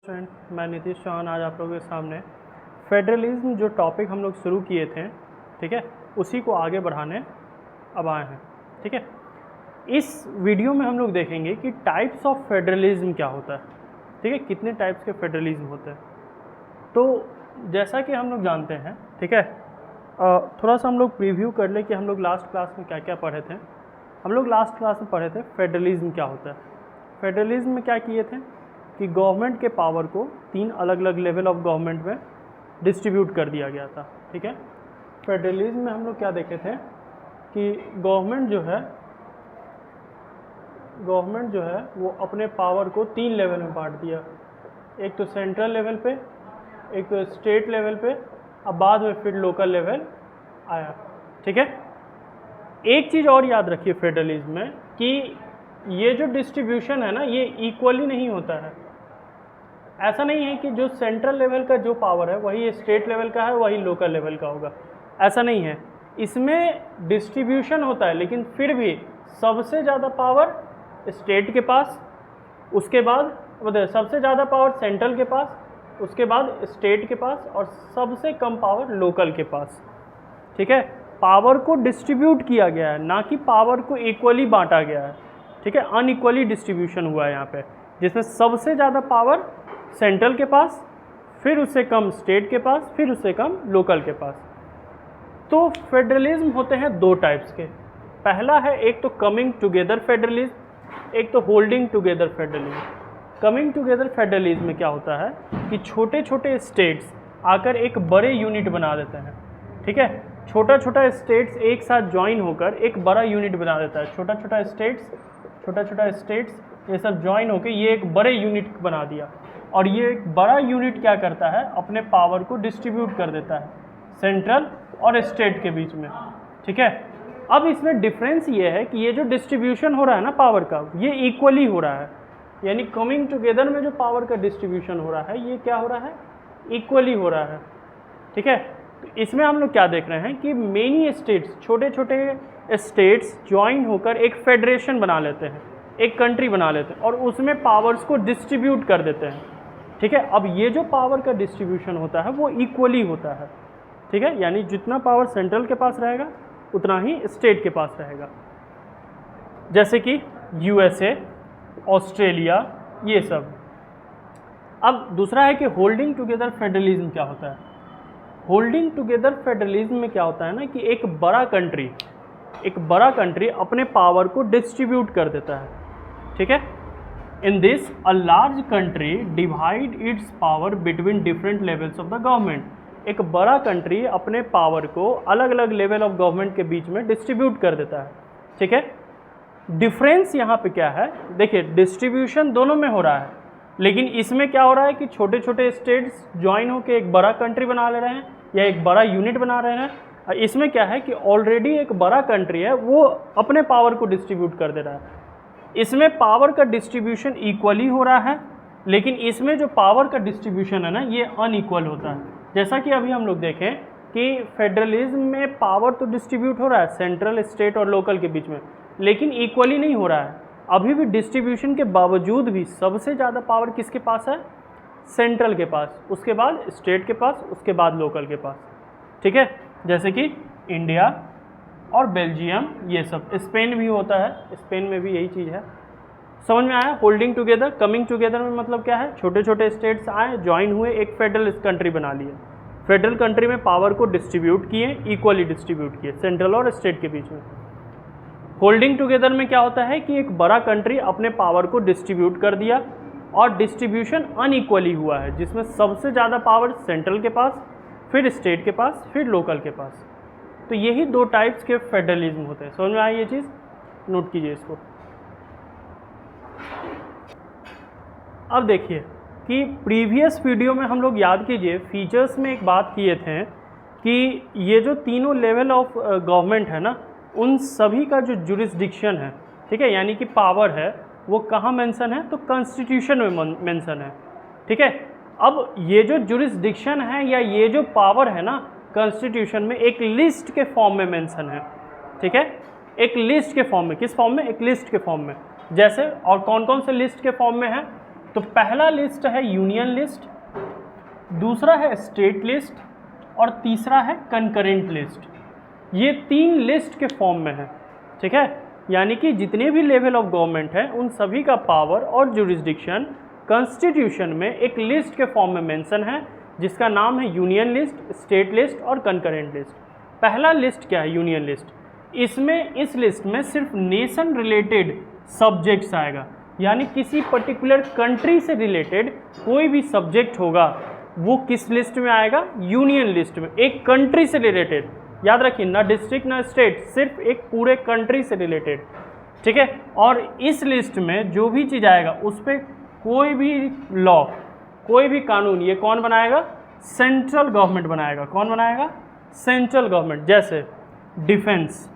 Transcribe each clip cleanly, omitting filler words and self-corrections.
Friend, मैं नीतीश चौहान आज आप लोगों के सामने फेडरलिज्म जो टॉपिक हम लोग शुरू किए थे, ठीक है, उसी को आगे बढ़ाने अब आए हैं। ठीक है, इस वीडियो में हम लोग देखेंगे कि टाइप्स ऑफ फेडरलिज्म क्या होता है। ठीक है, कितने टाइप्स के फेडरलिज्म होते हैं। तो जैसा कि हम लोग जानते हैं, ठीक है, थोड़ा सा हम लोग प्रीव्यू कर ले कि हम लोग लास्ट क्लास में क्या क्या पढ़े थे। हम लोग लास्ट क्लास में पढ़े थे फेडरलिज्म क्या होता है। फेडरलिज्म में क्या किए थे कि गवर्नमेंट के पावर को 3 अलग अलग लेवल ऑफ गवर्नमेंट में डिस्ट्रीब्यूट कर दिया गया था। ठीक है, फेडरलिज्म में हम लोग क्या देखे थे कि गवर्नमेंट जो है वो अपने पावर को 3 लेवल में बांट दिया। एक तो सेंट्रल लेवल पे, एक तो स्टेट लेवल पे, अब बाद में फिर लोकल लेवल आया। ठीक है, एक चीज़ और याद रखिए फेडरलिज्म में कि ये जो डिस्ट्रीब्यूशन है ना, ये इक्वली नहीं होता है। ऐसा नहीं है कि जो सेंट्रल लेवल का जो पावर है वही स्टेट लेवल का है, वही लोकल लेवल का होगा, ऐसा नहीं है। इसमें डिस्ट्रीब्यूशन होता है, लेकिन फिर भी सबसे ज़्यादा पावर स्टेट के पास, उसके बाद सबसे ज़्यादा पावर सेंट्रल के पास, उसके बाद स्टेट के पास, और सबसे कम पावर लोकल के पास। ठीक है, पावर को डिस्ट्रीब्यूट किया गया है, ना कि पावर को इक्वली बांटा गया है। ठीक है, अनइक्वली डिस्ट्रीब्यूशन हुआ है यहाँ पे, जिसमें सबसे ज़्यादा पावर सेंट्रल के पास, फिर उससे कम स्टेट के पास, फिर उससे कम लोकल के पास। तो फेडरलिज्म होते हैं 2 टाइप्स के। पहला है एक तो कमिंग टुगेदर फेडरलिज्म, एक तो holding together federalism. Coming together federalism में क्या होता है कि छोटे छोटे स्टेट्स आकर एक बड़े यूनिट बना देते हैं। ठीक है, छोटा छोटा स्टेट्स एक साथ ज्वाइन होकर एक बड़ा यूनिट बना देता है। छोटा छोटा स्टेट्स ये सब ज्वाइन होकर ये एक बड़े यूनिट बना दिया, और ये एक बड़ा यूनिट क्या करता है, अपने पावर को डिस्ट्रीब्यूट कर देता है सेंट्रल और स्टेट के बीच में। ठीक है, अब इसमें डिफरेंस ये है कि ये जो डिस्ट्रीब्यूशन हो रहा है ना पावर का, ये इक्वली हो रहा है। यानी कमिंग टुगेदर में जो पावर का डिस्ट्रीब्यूशन हो रहा है, ये क्या हो रहा है, इक्वली हो रहा है। ठीक है, तो इसमें हम लोग क्या देख रहे हैं कि मेनी स्टेट्स, छोटे छोटे स्टेट्स ज्वाइन होकर एक फेडरेशन बना लेते हैं, एक कंट्री बना लेते हैं, और उसमें पावर्स को डिस्ट्रीब्यूट कर देते हैं। ठीक है, अब ये जो पावर का डिस्ट्रीब्यूशन होता है वो इक्वली होता है। ठीक है, यानी जितना पावर सेंट्रल के पास रहेगा उतना ही स्टेट के पास रहेगा। जैसे कि USA, ऑस्ट्रेलिया, ये सब। अब दूसरा है कि होल्डिंग टुगेदर फेडरलिज्म क्या होता है। होल्डिंग टुगेदर फेडरलिज्म में क्या होता है ना कि एक बड़ा कंट्री अपने पावर को डिस्ट्रीब्यूट कर देता है। ठीक है, in this a large country divide it's power between different levels of the government. एक बड़ा कंट्री अपने पावर को अलग अलग लेवल ऑफ गवर्नमेंट के बीच में डिस्ट्रीब्यूट कर देता है। ठीक है, डिफरेंस यहाँ पे क्या है, देखिए डिस्ट्रीब्यूशन दोनों में हो रहा है, लेकिन इसमें क्या हो रहा है कि छोटे छोटे स्टेट्स ज्वाइन होकर एक बड़ा कंट्री बना ले रहे हैं या एक बड़ा यूनिट बना रहे हैं। इसमें क्या है कि ऑलरेडी एक बड़ा कंट्री है, वो अपने पावर को डिस्ट्रीब्यूट कर दे रहा है। इसमें पावर का डिस्ट्रीब्यूशन इक्वली हो रहा है, लेकिन इसमें जो पावर का डिस्ट्रीब्यूशन है ना, ये अनइक्वल होता है। जैसा कि अभी हम लोग देखें कि फेडरलिज्म में पावर तो डिस्ट्रीब्यूट हो रहा है सेंट्रल, स्टेट और लोकल के बीच में, लेकिन इक्वली नहीं हो रहा है। अभी भी डिस्ट्रीब्यूशन के बावजूद भी सबसे ज़्यादा पावर किसके पास है, सेंट्रल के पास, उसके बाद स्टेट के पास, उसके बाद लोकल के पास। ठीक है, जैसे कि इंडिया और बेल्जियम, ये सब। स्पेन भी होता है, स्पेन में भी यही चीज़ है। समझ में आया होल्डिंग टुगेदर। कमिंग टुगेदर में मतलब क्या है, छोटे छोटे स्टेट्स आए, ज्वाइन हुए, एक फेडरल कंट्री बना लिए। फेडरल कंट्री में पावर को डिस्ट्रीब्यूट किए, इक्वली डिस्ट्रीब्यूट किए सेंट्रल और स्टेट के बीच में। होल्डिंग टुगेदर में क्या होता है कि एक बड़ा कंट्री अपने पावर को डिस्ट्रीब्यूट कर दिया, और डिस्ट्रीब्यूशन अनइक्वली हुआ है, जिसमें सबसे ज़्यादा पावर सेंट्रल के पास, फिर स्टेट के पास, फिर लोकल के पास। तो यही 2 टाइप्स के फेडरलिज्म होते हैं। समझ में आई ये चीज़, नोट कीजिए इसको। अब देखिए कि प्रीवियस वीडियो में हम लोग, याद कीजिए, फीचर्स में एक बात किए थे कि ये जो तीनों लेवल ऑफ गवर्नमेंट है ना, उन सभी का जो जुरिस्डिक्शन है, ठीक है, यानी कि पावर है, वो कहाँ मेंशन है, तो कॉन्स्टिट्यूशन में मेंशन है। ठीक है, अब ये जो जुरिस्डिक्शन है या ये जो पावर है ना, कॉन्स्टिट्यूशन में एक लिस्ट के फॉर्म में मेंशन है। ठीक है, एक लिस्ट के फॉर्म में। किस फॉर्म में, एक लिस्ट के फॉर्म में। जैसे, और कौन कौन से लिस्ट के फॉर्म में है, तो पहला लिस्ट है यूनियन लिस्ट, दूसरा है स्टेट लिस्ट और तीसरा है कंकरेंट लिस्ट। ये 3 लिस्ट के फॉर्म में है, ठीक है। यानी कि जितने भी लेवल ऑफ गवर्नमेंट है उन सभी का पावर और जुरिस्डिक्शन कॉन्स्टिट्यूशन में एक लिस्ट के फॉर्म में मेंशन है, जिसका नाम है यूनियन लिस्ट, स्टेट लिस्ट और कंकरेंट लिस्ट। पहला लिस्ट क्या है? Union list. इसमें इस लिस्ट में सिर्फ नेशन रिलेटेड सब्जेक्ट्स आएगा, यानी किसी पर्टिकुलर कंट्री से रिलेटेड कोई भी सब्जेक्ट होगा वो किस लिस्ट में आएगा? यूनियन लिस्ट में। एक कंट्री से रिलेटेड, याद रखिए, ना डिस्ट्रिक्ट ना स्टेट, सिर्फ एक पूरे कंट्री से रिलेटेड, ठीक है। और इस लिस्ट में जो भी चीज़ आएगा उस पर कोई भी लॉ, कोई भी कानून, ये कौन बनाएगा? सेंट्रल गवर्नमेंट बनाएगा। कौन बनाएगा? Central government. जैसे डिफेंस,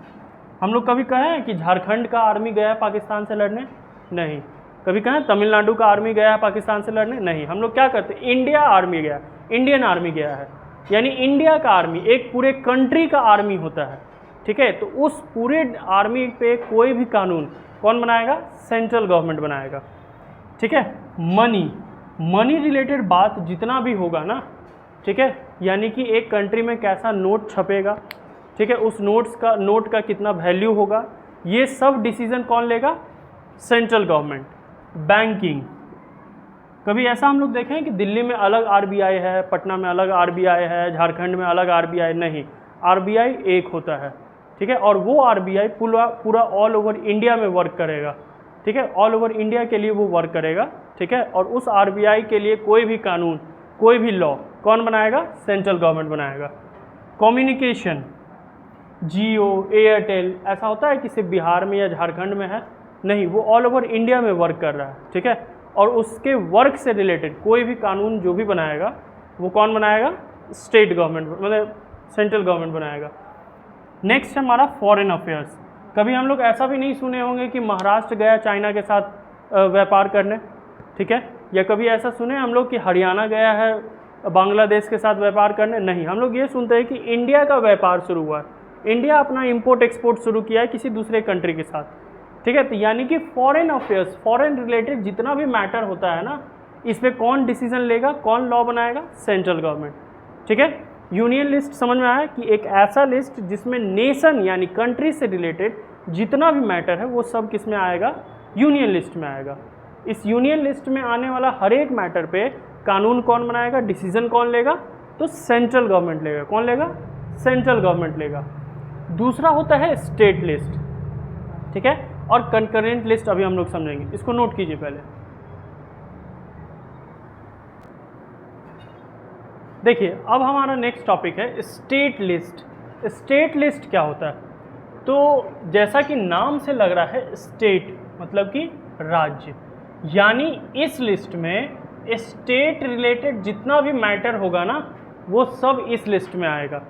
हम लोग कभी कहे हैं कि झारखंड का आर्मी गया है पाकिस्तान से लड़ने? नहीं। कभी कहें तमिलनाडु का आर्मी गया है पाकिस्तान से लड़ने? नहीं। हम लोग क्या करते हैं? इंडिया आर्मी गया, इंडियन आर्मी गया है, यानी इंडिया का आर्मी, एक पूरे कंट्री का आर्मी होता है, ठीक है। तो उस पूरे आर्मी पे कोई भी कानून कौन बनाएगा? सेंट्रल गवर्नमेंट बनाएगा, ठीक है। मनी रिलेटेड बात जितना भी होगा ना, ठीक है, यानी कि एक कंट्री में कैसा नोट छपेगा, ठीक है, उस नोट का कितना वैल्यू होगा, ये सब डिसीजन कौन लेगा? Central government. बैंकिंग, कभी ऐसा हम लोग देखें कि दिल्ली में अलग आरबीआई है, पटना में अलग आरबीआई है, झारखंड में अलग आरबीआई? नहीं, आरबीआई एक होता है, ठीक है। और वो आरबीआई पूरा ऑल ओवर इंडिया में वर्क करेगा, ठीक है, ऑल ओवर इंडिया के लिए वो वर्क करेगा, ठीक है। और उस आरबीआई के लिए कोई भी कानून, कोई भी लॉ कौन बनाएगा? सेंट्रल गवर्नमेंट बनाएगा। कम्युनिकेशन, जियो, एयरटेल, ऐसा होता है कि सिर्फ बिहार में या झारखंड में है? नहीं, वो ऑल ओवर इंडिया में वर्क कर रहा है, ठीक है। और उसके वर्क से रिलेटेड कोई भी कानून जो भी बनाएगा वो कौन बनाएगा? स्टेट गवर्नमेंट, मतलब सेंट्रल गवर्नमेंट बनाएगा। नेक्स्ट है हमारा फॉरेन अफेयर्स। कभी हम लोग ऐसा भी नहीं सुने होंगे कि महाराष्ट्र गया चाइना के साथ व्यापार करने, ठीक है, या कभी ऐसा सुने हम लोग कि हरियाणा गया है बांग्लादेश के साथ व्यापार करने? नहीं, हम लोग ये सुनते हैं कि इंडिया का व्यापार शुरू हुआ है, इंडिया अपना इंपोर्ट एक्सपोर्ट शुरू किया है किसी दूसरे कंट्री के साथ, ठीक है। तो यानी कि फॉरेन अफेयर्स, फॉरेन रिलेटेड जितना भी मैटर होता है ना, इस पर कौन डिसीजन लेगा, कौन लॉ बनाएगा? सेंट्रल गवर्नमेंट, ठीक है। यूनियन लिस्ट समझ में आया कि एक ऐसा लिस्ट जिसमें नेशन यानी कंट्री से रिलेटेड जितना भी मैटर है वो सब किस में आएगा? यूनियन लिस्ट में आएगा। इस यूनियन लिस्ट में आने वाला हर एक मैटर पे कानून कौन बनाएगा, डिसीजन कौन लेगा? तो सेंट्रल गवर्नमेंट लेगा। कौन लेगा? सेंट्रल गवर्नमेंट लेगा। दूसरा होता है स्टेट लिस्ट, ठीक है, और कंकरेंट लिस्ट अभी हम लोग समझेंगे, इसको नोट कीजिए पहले। देखिए, अब हमारा नेक्स्ट टॉपिक है स्टेट लिस्ट। स्टेट लिस्ट क्या होता है? तो जैसा कि नाम से लग रहा है, स्टेट मतलब कि राज्य, यानी इस लिस्ट में स्टेट रिलेटेड जितना भी मैटर होगा ना वो सब इस लिस्ट में आएगा,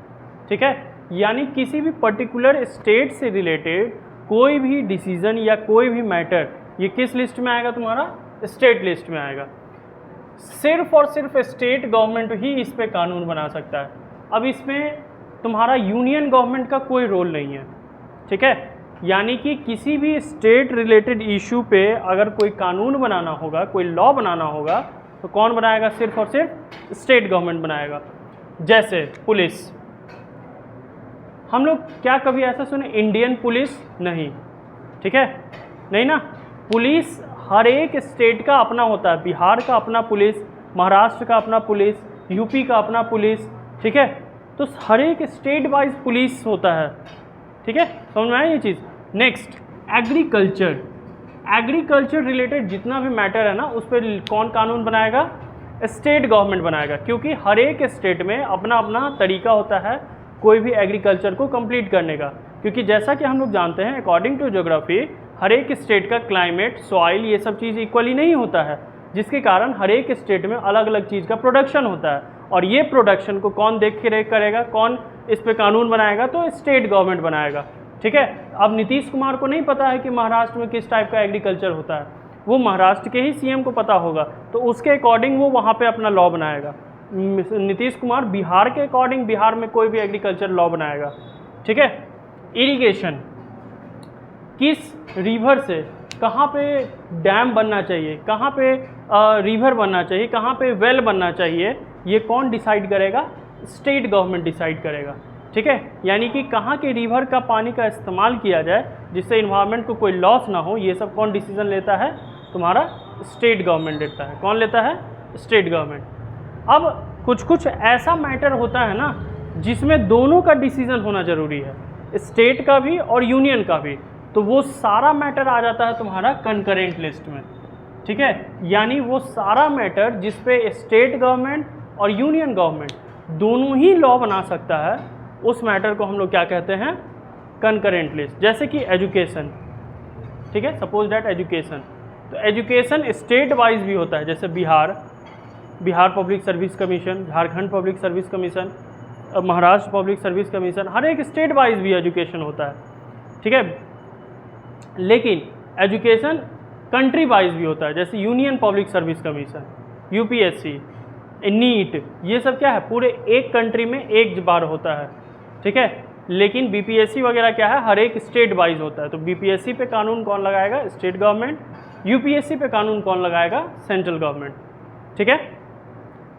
ठीक है। यानी किसी भी पर्टिकुलर स्टेट से रिलेटेड कोई भी डिसीजन या कोई भी मैटर ये किस लिस्ट में आएगा? तुम्हारा स्टेट लिस्ट में आएगा। सिर्फ और सिर्फ स्टेट गवर्नमेंट ही इस पे कानून बना सकता है। अब इसमें तुम्हारा यूनियन गवर्नमेंट का कोई रोल नहीं है, ठीक है। यानी कि किसी भी स्टेट रिलेटेड इशू पे अगर कोई कानून बनाना होगा, कोई लॉ बनाना होगा, तो कौन बनाएगा? सिर्फ और सिर्फ स्टेट गवर्नमेंट बनाएगा। जैसे पुलिस, हम लोग क्या कभी ऐसा सुने इंडियन पुलिस? नहीं, ठीक है, नहीं ना। पुलिस हर एक स्टेट का अपना होता है, बिहार का अपना पुलिस, महाराष्ट्र का अपना पुलिस, यूपी का अपना पुलिस, ठीक है। तो हर एक स्टेट वाइज पुलिस होता है, ठीक है, समझ में आया ये चीज़। Next agriculture. एग्रीकल्चर रिलेटेड जितना भी मैटर है ना उस पर कौन कानून बनाएगा? स्टेट गवर्नमेंट बनाएगा, क्योंकि हर एक स्टेट में अपना अपना तरीका होता है कोई भी एग्रीकल्चर को कंप्लीट करने का। क्योंकि जैसा कि हम लोग जानते हैं अकॉर्डिंग टू ज्योग्राफी हर एक स्टेट का क्लाइमेट, सॉइल, ये सब चीज़ इक्वली नहीं होता है, जिसके कारण हर एक स्टेट में अलग अलग चीज़ का प्रोडक्शन होता है। और ये प्रोडक्शन को कौन देख के रेख करेगा, कौन इस पे कानून बनाएगा? तो स्टेट गवर्नमेंट बनाएगा, ठीक है। अब नीतीश कुमार को नहीं पता है कि महाराष्ट्र में किस टाइप का एग्रीकल्चर होता है, वो महाराष्ट्र के ही सीएम को पता होगा, तो उसके अकॉर्डिंग वो वहाँ पे अपना लॉ बनाएगा। नीतीश कुमार बिहार के अकॉर्डिंग बिहार में कोई भी एग्रीकल्चर लॉ बनाएगा, ठीक है। इरिगेशन, किस रिवर से कहाँ पे डैम बनना चाहिए, कहाँ पे रिवर बनना चाहिए, कहाँ पे वेल बनना चाहिए, ये कौन डिसाइड करेगा? स्टेट गवर्नमेंट डिसाइड करेगा। ठीक है, यानी कि कहाँ के रिवर का पानी का इस्तेमाल किया जाए जिससे इन्वायरमेंट को कोई लॉस ना हो, ये सब कौन डिसीजन लेता है? तुम्हारा स्टेट गवर्नमेंट लेता है। कौन लेता है? State government. अब कुछ कुछ ऐसा मैटर होता है ना जिसमें दोनों का डिसीजन होना ज़रूरी है, स्टेट का भी और यूनियन का भी, तो वो सारा मैटर आ जाता है तुम्हारा कंकरेंट लिस्ट में। ठीक है, यानी वो सारा मैटर जिस पे स्टेट गवर्नमेंट और यूनियन गवर्नमेंट दोनों ही लॉ बना सकता है, उस मैटर को हम लोग क्या कहते हैं? Concurrent list. जैसे कि एजुकेशन, ठीक है, सपोज दैट एजुकेशन, तो एजुकेशन स्टेट वाइज भी होता है, जैसे Bihar public service commission, Jharkhand public service commission, Maharashtra public service commission, हर एक स्टेट वाइज भी एजुकेशन होता है। ठीक है, लेकिन एजुकेशन कंट्री वाइज भी होता है, जैसे Union Public service Commission, UPSC, NEET, ये सब क्या है? पूरे एक कंट्री में एक बार होता है। ठीक है, लेकिन बीपीएससी वगैरह क्या है? हर एक स्टेट वाइज होता है। तो बीपीएससी पे कानून कौन लगाएगा? State government. यूपीएससी पे कानून कौन लगाएगा? Central government. ठीक है,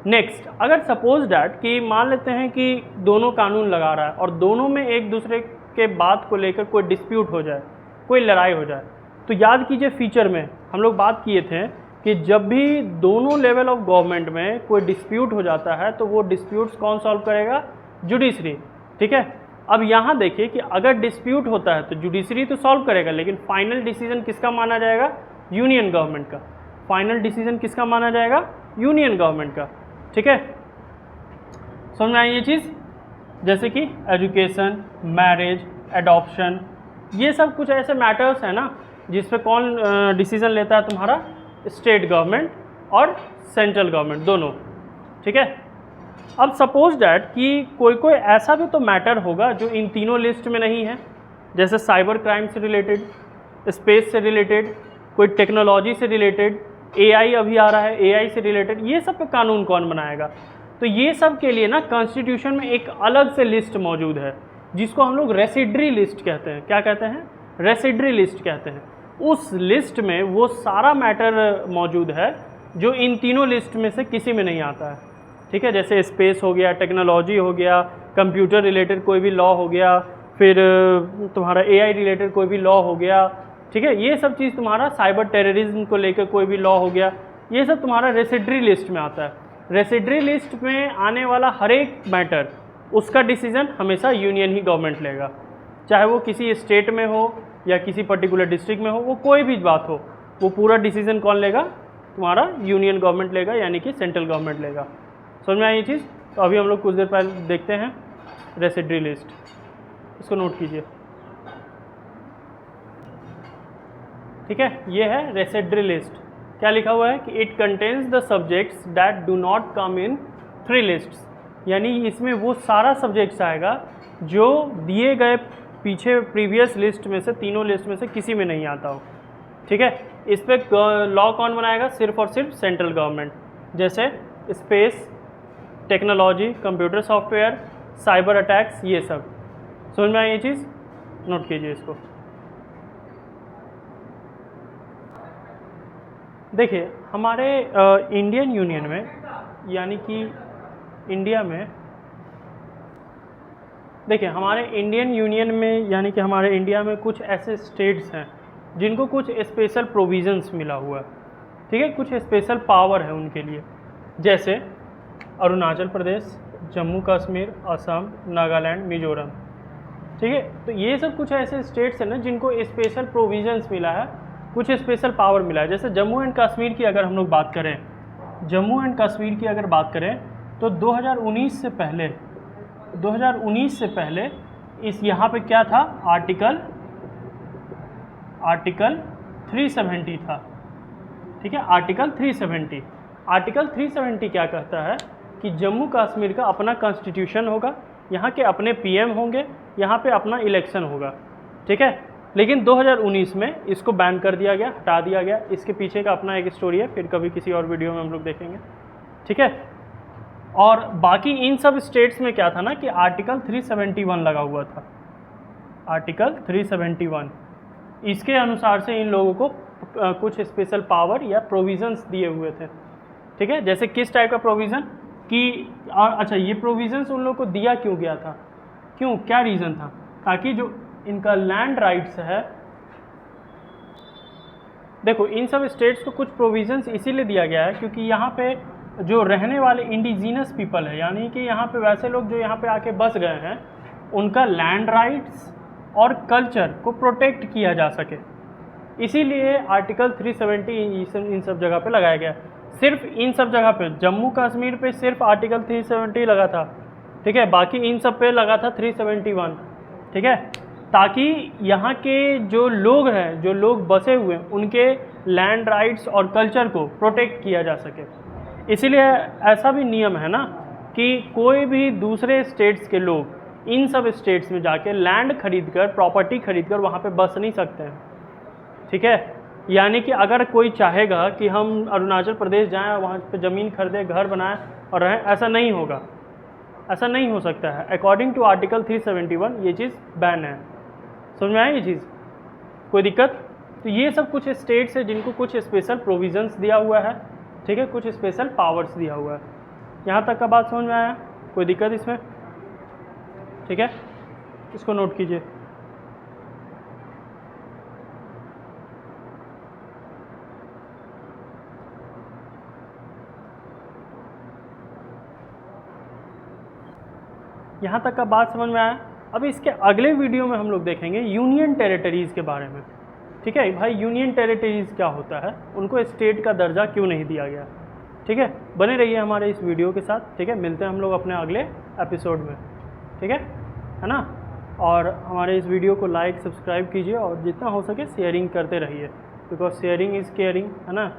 नेक्स्ट, अगर सपोज डैट कि मान लेते हैं कि दोनों कानून लगा रहा है और दोनों में एक दूसरे के बात को लेकर कोई डिस्प्यूट हो जाए, कोई लड़ाई हो जाए, तो याद कीजिए फीचर में हम लोग बात किए थे कि जब भी दोनों लेवल ऑफ गवर्नमेंट में कोई डिस्प्यूट हो जाता है तो वो डिस्प्यूट्स कौन सॉल्व करेगा? जुडिशरी। ठीक है, अब यहाँ देखिए कि अगर डिस्प्यूट होता है तो जुडिशरी तो सॉल्व करेगा, लेकिन फाइनल डिसीजन किसका माना जाएगा? यूनियन गवर्नमेंट का। फाइनल डिसीजन किसका माना जाएगा? यूनियन गवर्नमेंट का। ठीक है, समझ में आई ये चीज़? जैसे कि एजुकेशन, मैरिज, एडॉप्शन, ये सब कुछ ऐसे मैटर्स हैं ना जिस पे कौन डिसीजन लेता है? तुम्हारा स्टेट गवर्नमेंट और सेंट्रल गवर्नमेंट दोनों। ठीक है, अब सपोज डैट कि कोई ऐसा भी तो मैटर होगा जो इन तीनों लिस्ट में नहीं है, जैसे साइबर क्राइम से रिलेटेड, स्पेस से रिलेटेड, कोई टेक्नोलॉजी से रिलेटेड, एआई अभी आ रहा है, एआई से रिलेटेड, ये सब पे कानून कौन बनाएगा? तो ये सब के लिए ना कॉन्स्टिट्यूशन में एक अलग से लिस्ट मौजूद है जिसको हम लोग रेसिड्री लिस्ट कहते हैं। क्या कहते हैं? रेसिड्री लिस्ट कहते हैं। उस लिस्ट में वो सारा मैटर मौजूद है जो इन तीनों लिस्ट में से किसी में नहीं आता है। ठीक है, जैसे स्पेस हो गया, टेक्नोलॉजी हो गया, कंप्यूटर रिलेटेड कोई भी लॉ हो गया, फिर तुम्हारा एआई रिलेटेड कोई भी लॉ हो गया। ठीक है, ये सब चीज़ तुम्हारा साइबर टेररिज्म को लेकर कोई भी लॉ हो गया, ये सब तुम्हारा रेसिड्री लिस्ट में आता है। रेसिड्री लिस्ट में आने वाला हर एक मैटर, उसका डिसीजन हमेशा यूनियन ही गवर्नमेंट लेगा, चाहे वो किसी स्टेट में हो या किसी पर्टिकुलर डिस्ट्रिक्ट में हो, वो कोई भी बात हो, वो पूरा डिसीजन कौन लेगा? तुम्हारा यूनियन गवर्नमेंट लेगा, यानी कि सेंट्रल गवर्नमेंट लेगा। समझ में आई ये चीज़? तो अभी हम लोग कुछ देर पहले देखते हैं रेसिड्री लिस्ट, इसको नोट कीजिए। ठीक है, ये है रेसिड्री लिस्ट। क्या लिखा हुआ है कि it contains the subjects that do not come in 3 lists, यानी इसमें वो सारा सब्जेक्ट्स आएगा जो दिए गए पीछे प्रीवियस लिस्ट में से, तीनों लिस्ट में से किसी में नहीं आता हो। ठीक है, इस पर लॉ कौन बनाएगा? सिर्फ और सिर्फ सेंट्रल गवर्नमेंट, जैसे space, technology, computer software, cyber attacks, ये सब। समझ में आई ये चीज़? नोट कीजिए इसको। देखिए, हमारे इंडियन यूनियन में, यानी कि इंडिया में, देखिए हमारे इंडियन यूनियन में यानी कि हमारे इंडिया में कुछ ऐसे स्टेट्स हैं जिनको कुछ स्पेशल प्रोविजंस मिला हुआ है। ठीक है, कुछ स्पेशल पावर है उनके लिए, जैसे अरुणाचल प्रदेश, जम्मू कश्मीर, असम, नागालैंड, मिजोरम। ठीक है, तो ये सब कुछ ऐसे स्टेट्स हैं ना जिनको स्पेशल प्रोविजंस मिला है, कुछ स्पेशल पावर मिला है। जैसे जम्मू एंड कश्मीर की अगर हम लोग बात करें, जम्मू एंड कश्मीर की अगर बात करें तो 2019 से पहले इस यहाँ पे क्या था? आर्टिकल 370 था। ठीक है, आर्टिकल 370 क्या कहता है कि जम्मू कश्मीर का अपना कॉन्स्टिट्यूशन होगा, यहाँ के अपने पीएम होंगे, यहाँ पे अपना इलेक्शन होगा। ठीक है, लेकिन 2019 में इसको बैन कर दिया गया, हटा दिया गया। इसके पीछे का अपना एक स्टोरी है, फिर कभी किसी और वीडियो में हम लोग देखेंगे। ठीक है, और बाकी इन सब स्टेट्स में क्या था ना कि आर्टिकल 371 लगा हुआ था। आर्टिकल 371 इसके अनुसार से इन लोगों को कुछ स्पेशल पावर या प्रोविजंस दिए हुए थे, ठीक है। जैसे किस टाइप का प्रोविज़न कि अच्छा ये प्रोविजंस उन लोग को दिया क्यों गया था, क्यों, क्या रीज़न था, ताकि जो इनका लैंड राइट्स है, देखो इन सब स्टेट्स को कुछ प्रोविजंस इसीलिए दिया गया है क्योंकि यहाँ पे जो रहने वाले इंडिजीनस पीपल है, यानी कि यहाँ पे वैसे लोग जो यहाँ पे आके बस गए हैं, उनका लैंड राइट्स और कल्चर को प्रोटेक्ट किया जा सके, इसीलिए आर्टिकल 370 इन सब जगह पे लगाया गया। सिर्फ इन सब जगह पे, जम्मू कश्मीर पे सिर्फ आर्टिकल 370 लगा था, ठीक है, बाकी इन सब पे लगा था 371, ठीक है, ताकि यहाँ के जो लोग हैं, जो लोग बसे हुए हैं, उनके लैंड राइट्स और कल्चर को प्रोटेक्ट किया जा सके। इसीलिए ऐसा भी नियम है ना कि कोई भी दूसरे स्टेट्स के लोग इन सब स्टेट्स में जाके लैंड खरीदकर, प्रॉपर्टी खरीदकर वहाँ पे बस नहीं सकते हैं, ठीक है। यानी कि अगर कोई चाहेगा कि हम अरुणाचल प्रदेश जाएं, वहाँ पे ज़मीन खरीदें, घर बनाएं और रहें, ऐसा नहीं होगा, ऐसा नहीं हो सकता है। अकॉर्डिंग टू आर्टिकल 371 ये चीज़ बैन है। समझ में आया ये चीज़, कोई दिक्कत? तो ये सब कुछ स्टेट्स है जिनको कुछ स्पेशल प्रोविजंस दिया हुआ है, ठीक है, कुछ स्पेशल पावर्स दिया हुआ है। यहाँ तक का बात समझ में आया, कोई दिक्कत इसमें? ठीक है, इसको नोट कीजिए। यहाँ तक का बात समझ में आया। अब इसके अगले वीडियो में हम लोग देखेंगे यूनियन टेरिटरीज़ के बारे में, ठीक है भाई। यूनियन टेरिटरीज़ क्या होता है, उनको स्टेट का दर्जा क्यों नहीं दिया गया, ठीक है। बने रहिए हमारे इस वीडियो के साथ, ठीक है। मिलते हैं हम लोग अपने अगले एपिसोड में, ठीक है ना। और हमारे इस वीडियो को लाइक सब्सक्राइब कीजिए और जितना हो सके शेयरिंग करते रहिए, बिकॉज शेयरिंग इज़ केयरिंग, है ना।